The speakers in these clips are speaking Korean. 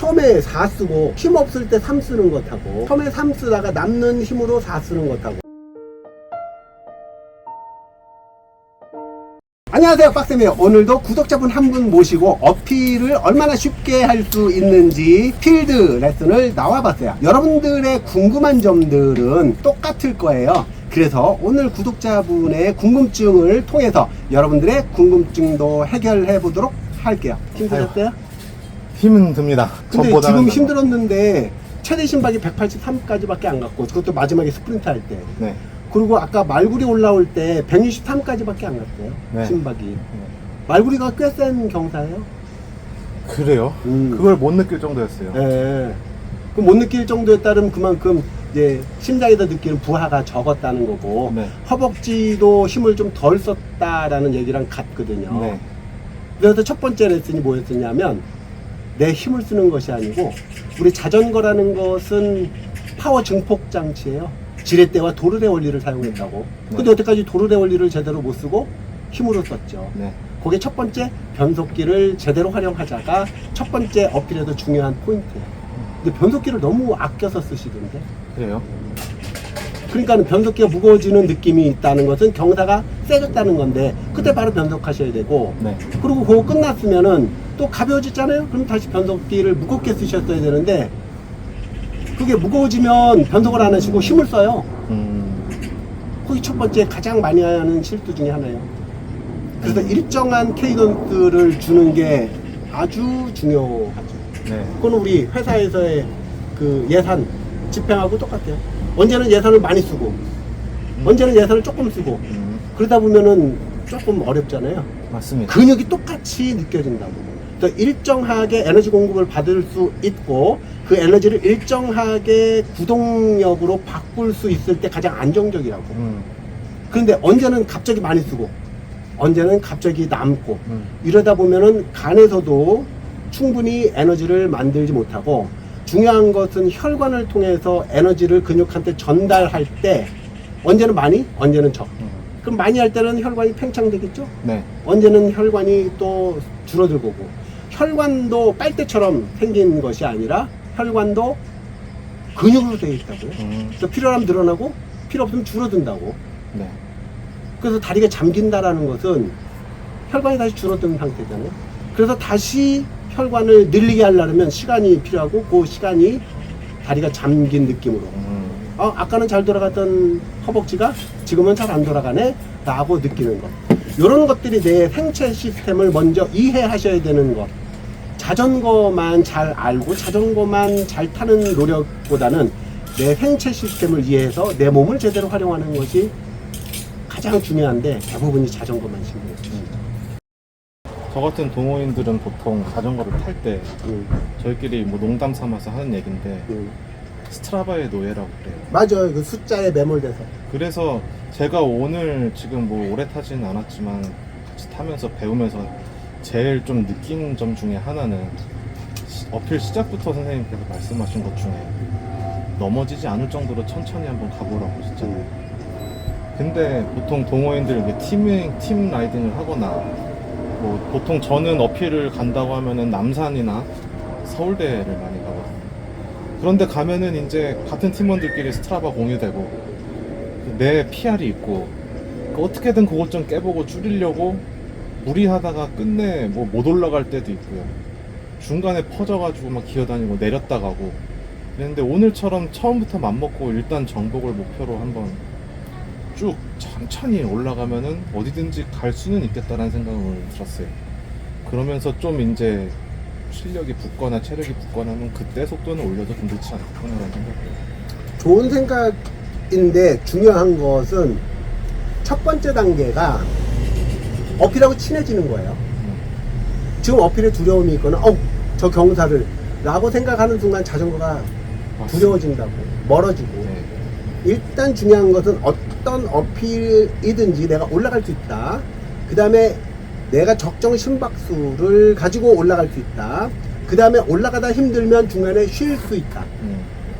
처음에 4 쓰고 힘 없을 때 3 쓰는 것하고 처음에 3 쓰다가 남는 힘으로 4 쓰는 것하고. 안녕하세요, 빡쌤이에요. 오늘도 구독자분 한 분 모시고 어필을 얼마나 쉽게 할 수 있는지 필드 레슨을 나와봤어요. 여러분들의 궁금한 점들은 똑같을 거예요. 그래서 오늘 구독자분의 궁금증을 통해서 여러분들의 궁금증도 해결해 보도록 할게요. 힘드셨어요? 힘은 듭니다. 근데 지금 힘들었는데 최대 심박이 183까지밖에 안 갔고, 그것도 마지막에 스프린트 할 때. 네. 그리고 아까 말구리 올라올 때 163까지밖에 안 갔어요. 네. 심박이. 말구리가 꽤 센 경사예요. 그래요? 그걸 못 느낄 정도였어요. 예. 그럼 못 느낄 정도에 따르면 그만큼 이제 심장에서 느끼는 부하가 적었다는 거고, 네. 허벅지도 힘을 좀 덜 썼다라는 얘기랑 같거든요. 네. 그래서 첫 번째 레슨이 뭐였었냐면, 내 힘을 쓰는 것이 아니고, 우리 자전거라는 것은 파워 증폭 장치예요. 지렛대와 도르래 원리를 사용했다고. 네. 근데 여태까지 도르래 원리를 제대로 못 쓰고 힘으로 썼죠. 네. 그게 첫 번째 변속기를 제대로 활용하자가 첫 번째 어필에도 중요한 포인트예요. 근데 변속기를 너무 아껴서 쓰시던데. 그래요? 그러니까 변속기가 무거워지는 느낌이 있다는 것은 경사가 세졌다는 건데, 그때 바로 변속하셔야 되고, 네. 그리고 그거 끝났으면은 또 가벼워졌잖아요? 그럼 다시 변속기를 무겁게 쓰셨어야 되는데, 그게 무거워지면 변속을 안 하시고 힘을 써요. 그게 첫 번째 가장 많이 하는 실수 중에 하나예요. 그래서 일정한 케이던스를 주는 게 아주 중요하죠. 네. 그건 우리 회사에서의 그 예산 집행하고 똑같아요. 언제는 예산을 많이 쓰고, 언제는 예산을 조금 쓰고, 그러다 보면은 조금 어렵잖아요. 맞습니다. 근육이 똑같이 느껴진다고. 그래서 일정하게 에너지 공급을 받을 수 있고, 그 에너지를 일정하게 구동력으로 바꿀 수 있을 때 가장 안정적이라고. 그런데 언제는 갑자기 많이 쓰고, 언제는 갑자기 남고, 이러다 보면은 간에서도 충분히 에너지를 만들지 못하고, 중요한 것은 혈관을 통해서 에너지를 근육한테 전달할 때 언제는 많이, 언제는 적. 그럼 많이 할 때는 혈관이 팽창되겠죠? 네. 언제는 혈관이 또 줄어들 거고, 혈관도 빨대처럼 생긴 것이 아니라 혈관도 근육으로 되어 있다고요. 그래서 필요하면 늘어나고 필요 없으면 줄어든다고. 네. 그래서 다리가 잠긴다라는 것은 혈관이 다시 줄어든 상태잖아요. 그래서 다시 혈관을 늘리게 하려면 시간이 필요하고, 그 시간이 다리가 잠긴 느낌으로, 아까는 잘 돌아갔던 허벅지가 지금은 잘 안 돌아가네 라고 느끼는 것. 이런 것들이 내 생체 시스템을 먼저 이해하셔야 되는 것. 자전거만 잘 알고 자전거만 잘 타는 노력보다는 내 생체 시스템을 이해해서 내 몸을 제대로 활용하는 것이 가장 중요한데, 대부분이 자전거만 신경 쓰십니다. 저 같은 동호인들은 보통 자전거를 탈 때 저희끼리 뭐 농담 삼아서 하는 얘기인데 스트라바의 노예라고 그래요. 맞아요. 그 숫자에 매몰돼서. 그래서 제가 오늘 지금 뭐 오래 타지는 않았지만 같이 타면서 배우면서 제일 좀 느낀 점 중에 하나는 어필 시작부터 선생님께서 말씀하신 것 중에 넘어지지 않을 정도로 천천히 한번 가보라고 했잖아요. 근데 보통 동호인들 이게 팀 라이딩을 하거나 뭐 보통 저는 어필을 간다고 하면은 남산이나 서울대를 많이 가거든요. 그런데 가면은 이제 같은 팀원들끼리 스트라바 공유되고 내 PR이 있고, 어떻게든 그것 좀 깨보고 줄이려고 무리하다가 끝내 뭐 못 올라갈 때도 있고요. 중간에 퍼져가지고 막 기어다니고 내렸다 가고. 그랬는데 오늘처럼 처음부터 맘먹고 일단 정복을 목표로 한번 쭉 천천히 올라가면은 어디든지 갈 수는 있겠다라는 생각을 들었어요. 그러면서 좀 이제 실력이 붙거나 체력이 붙거나 하면 그때 속도는 올려도 힘들지 않겠구나라는 생각이에요. 좋은 생각인데 중요한 것은 첫 번째 단계가 어필하고 친해지는 거예요. 지금 어필에 두려움이 있거나 저 경사를 라고 생각하는 순간 자전거가 두려워진다고, 멀어지고. 네. 일단 중요한 것은 어떤 어필이든지 내가 올라갈 수 있다. 그 다음에 내가 적정 심박수를 가지고 올라갈 수 있다. 그 다음에 올라가다 힘들면 중간에 쉴 수 있다.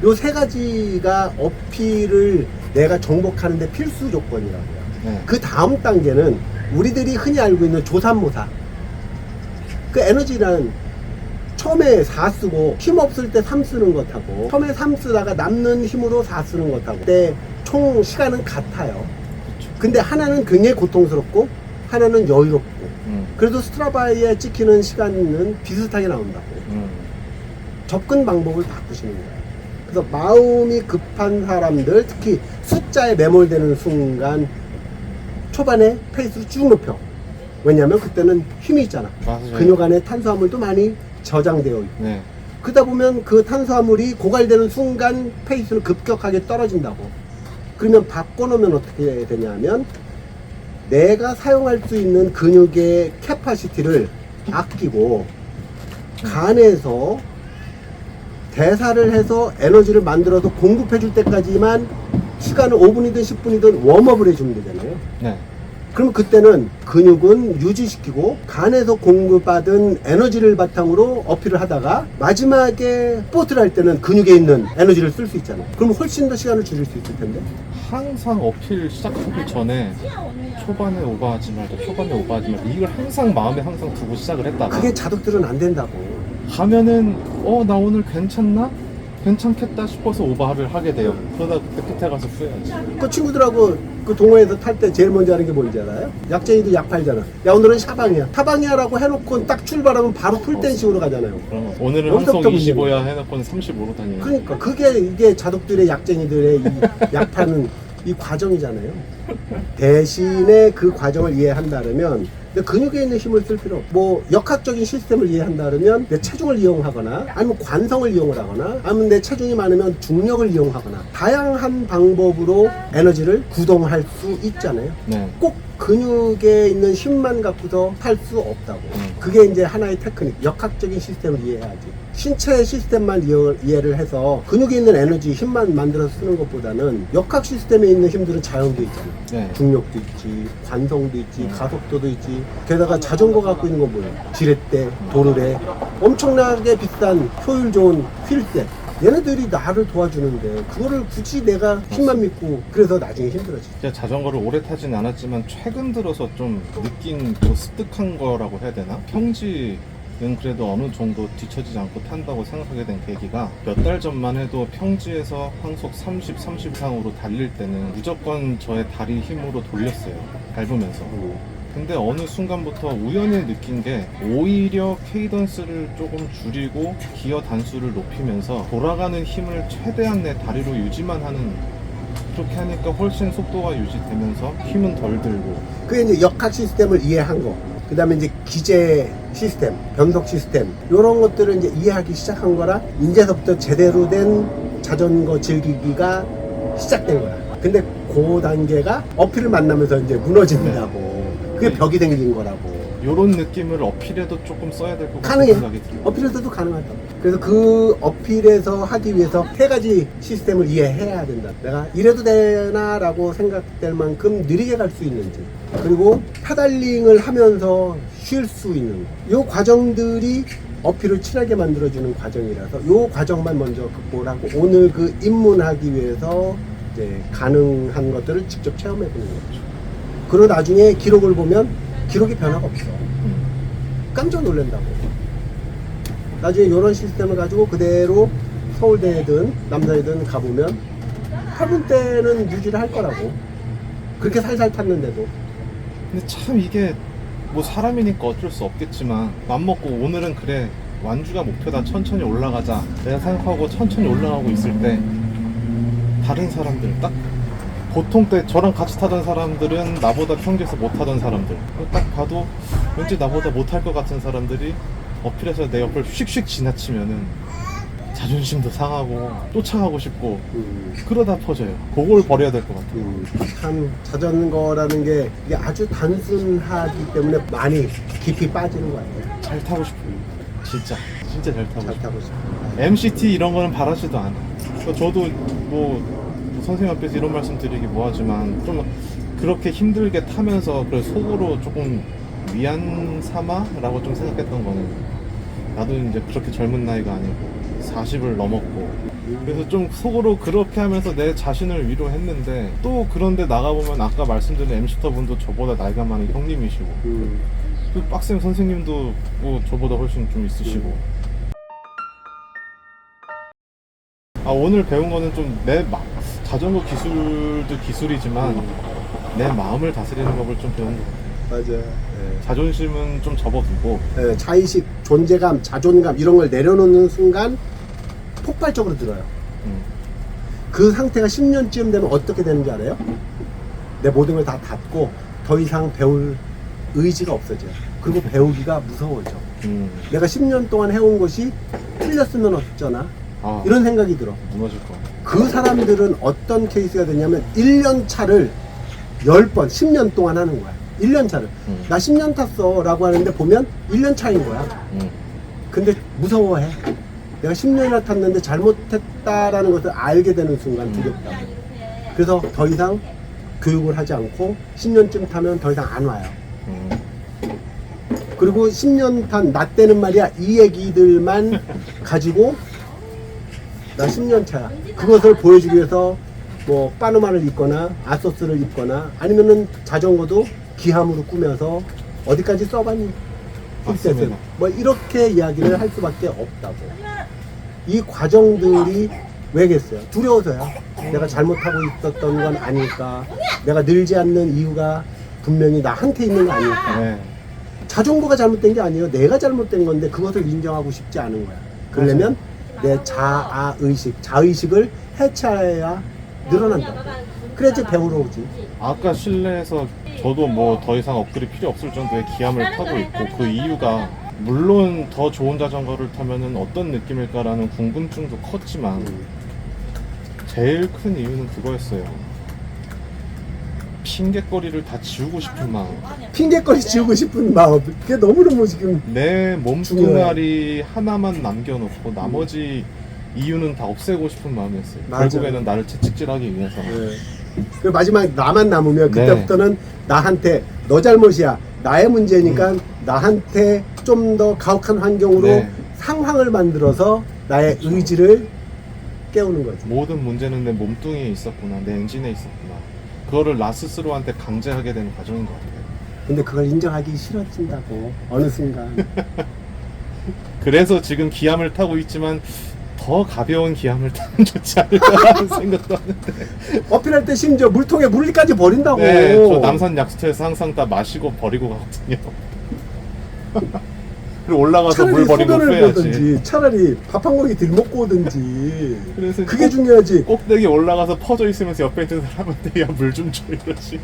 요 세 가지가 어필을 내가 정복하는데 필수 조건이라고요. 그 다음 단계는 우리들이 흔히 알고 있는 조삼모사. 그 에너지란 처음에 4 쓰고 힘 없을 때 3 쓰는 것하고 처음에 3 쓰다가 남는 힘으로 4 쓰는 것하고 그때 총 시간은 같아요. 근데 하나는 굉장히 고통스럽고 하나는 여유롭고 그래도 스트라바에 찍히는 시간은 비슷하게 나온다고. 접근 방법을 바꾸시는 거예요. 그래서 마음이 급한 사람들, 특히 숫자에 매몰되는 순간 초반에 페이스를 쭉 높여. 왜냐하면 그때는 힘이 있잖아. 맞아요. 근육 안에 탄수화물도 많이 저장되어 있고. 네. 그러다 보면 그 탄수화물이 고갈되는 순간 페이스는 급격하게 떨어진다고. 그러면 바꿔놓으면 어떻게 되냐면 내가 사용할 수 있는 근육의 캐파시티를 아끼고 간에서 대사를 해서 에너지를 만들어서 공급해 줄 때까지만 시간을 5분이든 10분이든 웜업을 해주면 되잖아요. 네. 그러면 그때는 근육은 유지시키고 간에서 공급받은 에너지를 바탕으로 어필을 하다가 마지막에 스포트를 할 때는 근육에 있는 에너지를 쓸 수 있잖아요. 그러면 훨씬 더 시간을 줄일 수 있을 텐데. 항상 어필 시작하기 전에 초반에 오버하지 말자, 초반에 오버하지 말자, 이걸 항상 마음에 항상 두고 시작을 했다가 그게 자덕들은 안 된다고. 가면은 나 오늘 괜찮나? 괜찮겠다 싶어서 오버를 하게 돼요. 그러다 그때 끝에 가서 후회하지. 그 친구들하고 그 동호회에서 탈 때 제일 먼저 하는 게 뭔지 알아요? 약쟁이도 약 팔잖아. 야 오늘은 샤방이야. 샤방이야라고 해놓고 딱 출발하면 바로 풀댄식으로 가잖아요. 그럼 오늘은 여기서부터 항상 문제는 25야 해놓고는 35로 다니는. 그러니까 그게 이게 자독들의 약쟁이들의 이 약 파는 이 과정이잖아요. 대신에 그 과정을 이해한다면 내 근육에 있는 힘을 쓸 필요 없고 뭐 역학적인 시스템을 이해한다면 내 체중을 이용하거나 아니면 관성을 이용을 하거나 아니면 내 체중이 많으면 중력을 이용하거나 다양한 방법으로 에너지를 구동할 수 있잖아요. 네. 꼭 근육에 있는 힘만 갖고서 할 수 없다고. 그게 이제 하나의 테크닉, 역학적인 시스템을 이해해야지. 신체 시스템만 이해를 해서 근육에 있는 에너지, 힘만 만들어서 쓰는 것보다는 역학 시스템에 있는 힘들은 자연도 있잖아. 네. 중력도 있지, 관성도 있지, 가속도도 있지. 게다가 자전거 갖고 있는 건 뭐예요? 지렛대, 도르래, 엄청나게 비싼 효율 좋은 휠셋. 얘네들이 나를 도와주는데 그거를 굳이 내가 힘만 믿고 그래서 나중에 힘들어지. 제가 자전거를 오래 타진 않았지만 최근 들어서 좀 느낀 그 습득한 거라고 해야 되나? 평지는 그래도 어느 정도 뒤처지지 않고 탄다고 생각하게 된 계기가 몇 달 전만 해도 평지에서 항속 30, 30 이상으로 달릴 때는 무조건 저의 다리 힘으로 돌렸어요. 밟으면서. 근데 어느 순간부터 우연히 느낀 게 오히려 케이던스를 조금 줄이고 기어 단수를 높이면서 돌아가는 힘을 최대한 내 다리로 유지만 하는, 그렇게 하니까 훨씬 속도가 유지되면서 힘은 덜 들고. 그게 이제 역학 시스템을 이해한 거. 그 다음에 이제 기재 시스템, 변속 시스템, 이런 것들을 이제 이해하기 시작한 거라, 이제서부터 제대로 된 자전거 즐기기가 시작된 거야. 근데 그 단계가 어필을 만나면서 이제 무너진다고. 그게 벽이 생긴 거라고. 요런 느낌을 어필에도 조금 써야 될 것 같은 가능해. 생각이 들어요. 어필에서도 가능하다고. 그래서 그 어필에서 하기 위해서 3가지 시스템을 이해해야 된다. 내가 이래도 되나라고 생각될 만큼 느리게 갈 수 있는지, 그리고 페달링을 하면서 쉴 수 있는 거. 요 과정들이 어필을 친하게 만들어주는 과정이라서 요 과정만 먼저 극복을 하고 오늘 그 입문하기 위해서 이제 가능한 것들을 직접 체험해 보는 거죠. 그리고 나중에 기록을 보면 기록이 변화가 없어. 깜짝 놀란다고. 나중에 이런 시스템을 가지고 그대로 서울대든 남자이든 가보면 8분 때는 유지를 할 거라고. 그렇게 살살 탔는데도. 근데 참 이게 뭐 사람이니까 어쩔 수 없겠지만 맘먹고 오늘은 그래 완주가 목표다, 천천히 올라가자 내가 생각하고 천천히 올라가고 있을 때 다른 사람들, 딱 보통 때 저랑 같이 타던 사람들은 나보다 평지에서 못 타던 사람들, 딱 봐도 왠지 나보다 못할 것 같은 사람들이 어필해서 내 옆을 휙휙 지나치면은 자존심도 상하고 쫓아가고 싶고 그러다 퍼져요. 그걸 버려야 될 것 같아요. 참 자전거라는 게 이게 아주 단순하기 때문에 많이 깊이 빠지는 거 같아요. 잘 타고 싶어요. 진짜 잘 타고 잘 싶어요. 타고 싶어요. MCT 이런 거는 바라지도 않아요. 그러니까 저도 뭐 선생님 앞에서 이런 말씀 드리기 뭐하지만 좀 그렇게 힘들게 타면서 그래 속으로 조금 미안 삼아라고 좀 생각했던 거는, 나도 이제 그렇게 젊은 나이가 아니고 40을 넘었고 그래서 좀 속으로 그렇게 하면서 내 자신을 위로했는데, 또 그런데 나가보면 아까 말씀드린 MC터 분도 저보다 나이가 많은 형님이시고 그 빡쌤 선생님도 뭐 저보다 훨씬 좀 있으시고 오늘 배운 거는 좀 자전거 기술도 기술이지만 내 마음을 다스리는 법을 좀 배운 것 같아요. 맞아요. 자존심은 좀 접어두고 자의식, 존재감, 자존감 이런 걸 내려놓는 순간 폭발적으로 들어요. 그 상태가 10년쯤 되면 어떻게 되는지 알아요? 내 모든 걸 다 닫고 더 이상 배울 의지가 없어져요. 그리고 배우기가 무서워져. 내가 10년 동안 해온 것이 틀렸으면 어쩌나? 이런 생각이 들어. 무너질 것 같아요. 그 사람들은 어떤 케이스가 되냐면 1년 차를 10번, 10년 동안 하는 거야. 1년 차를. 나 10년 탔어 라고 하는데 보면 1년 차인 거야. 근데 무서워해. 내가 10년이나 탔는데 잘못했다라는 것을 알게 되는 순간 두렵다고. 그래서 더 이상 교육을 하지 않고 10년쯤 타면 더 이상 안 와요. 그리고 10년 탄 나 때는 말이야 이 얘기들만 가지고 나 10년 차야. 그것을 보여주기 위해서 뭐 파노마를 입거나 아소스를 입거나 아니면은 자전거도 기함으로 꾸며서 어디까지 써봤니? 맞습니다. 뭐 이렇게 이야기를 할 수밖에 없다고. 이 과정들이 왜겠어요? 두려워서야. 내가 잘못하고 있었던 건 아닐까? 내가 늘지 않는 이유가 분명히 나한테 있는 거 아닐까? 네. 자전거가 잘못된 게 아니에요. 내가 잘못된 건데 그것을 인정하고 싶지 않은 거야. 그러려면 내 자의식을 해체해야 늘어난다. 그래야지 배우러 오지. 아까 실내에서 저도 뭐 더 이상 업글이 필요 없을 정도의 기함을 타고 있고 그 이유가 물론 더 좋은 자전거를 타면은 어떤 느낌일까라는 궁금증도 컸지만 제일 큰 이유는 그거였어요. 핑계거리를 다 지우고 싶은 마음. 핑계거리 지우고 싶은 마음. 그게 너무너무 지금 내 몸뚱아리 하나만 남겨놓고 나머지 이유는 다 없애고 싶은 마음이었어요. 맞아요. 결국에는 나를 채찍질하기 위해서. 그 마지막에 나만 남으면 그때부터는 나한테 너 잘못이야. 나의 문제니까 나한테 좀 더 가혹한 환경으로 상황을 만들어서 나의 의지를 깨우는 거지. 모든 문제는 내 몸뚱이에 있었구나, 내 엔진에 있었구나. 그거를 나 스스로한테 강제하게 되는 과정인 것 같아요. 근데 그걸 인정하기 싫어진다고 어느 순간. 그래서 지금 기함을 타고 있지만 더 가벼운 기함을 타면 좋지 않을까라는 생각도 하는데. 어필할 때 심지어 물통에 물리까지 버린다고. 네, 저 남산 약수터에서 항상 다 마시고 버리고 가거든요. 그리고 올라가서 물 버리고 소변을 빼야지. 보든지 차라리 밥 한 공기 덜 먹고 오든지. 그래서 그게 중요하지. 꼭대기 올라가서 퍼져 있으면서 옆에 있는 사람한테 야 물 좀 줘 이러지.